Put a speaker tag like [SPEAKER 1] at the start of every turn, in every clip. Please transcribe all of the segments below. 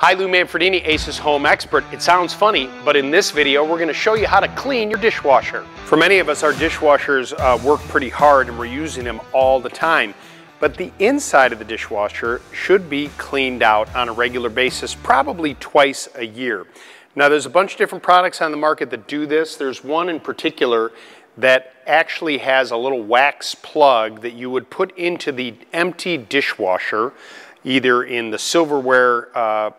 [SPEAKER 1] Hi, Lou Manfredini, Ace's home expert. It sounds funny, but in this video, we're going to show you how to clean your dishwasher. For many of us, our dishwashers work pretty hard and we're using them all the time. But the inside of the dishwasher should be cleaned out on a regular basis, probably twice a year. Now, there's a bunch of different products on the market that do this. There's one in particular that actually has a little wax plug that you would put into the empty dishwasher, either in the silverware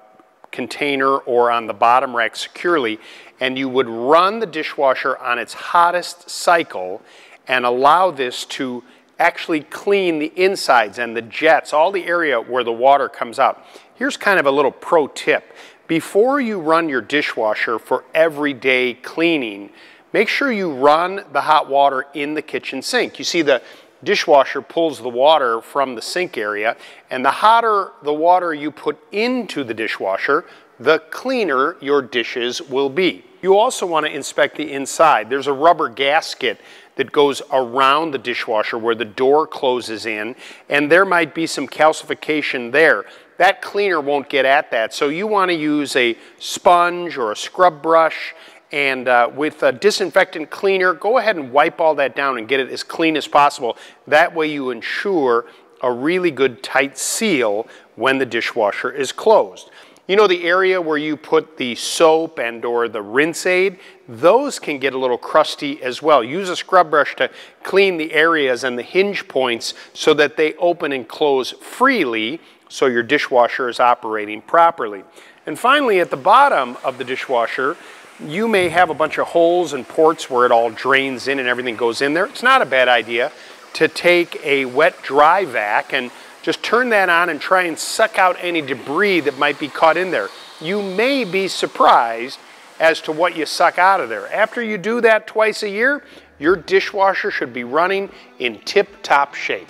[SPEAKER 1] container or on the bottom rack securely, and you would run the dishwasher on its hottest cycle and allow this to actually clean the insides and the jets, all the area where the water comes out. Here's kind of a little pro tip. Before you run your dishwasher for everyday cleaning, make sure you run the hot water in the kitchen sink. You see, the dishwasher pulls the water from the sink area, and the hotter the water you put into the dishwasher, the cleaner your dishes will be. You also want to inspect the inside. There's a rubber gasket that goes around the dishwasher where the door closes in, and there might be some calcification there. That cleaner won't get at that, so you want to use a sponge or a scrub brush, and with a disinfectant cleaner, go ahead and wipe all that down and get it as clean as possible. That way you ensure a really good tight seal when the dishwasher is closed. You know, the area where you put the soap and or the rinse aid, those can get a little crusty as well. Use a scrub brush to clean the areas and the hinge points so that they open and close freely so your dishwasher is operating properly. And finally, at the bottom of the dishwasher, you may have a bunch of holes and ports where it all drains in and everything goes in there. It's not a bad idea to take a wet dry vac and just turn that on and try and suck out any debris that might be caught in there. You may be surprised as to what you suck out of there. After you do that twice a year, your dishwasher should be running in tip-top shape.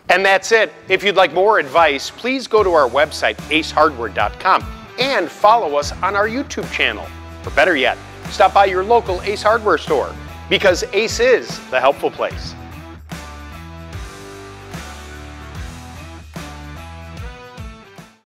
[SPEAKER 1] And that's it. If you'd like more advice, please go to our website, acehardware.com, and follow us on our YouTube channel. Or better yet, stop by your local Ace Hardware store, because Ace is the helpful place.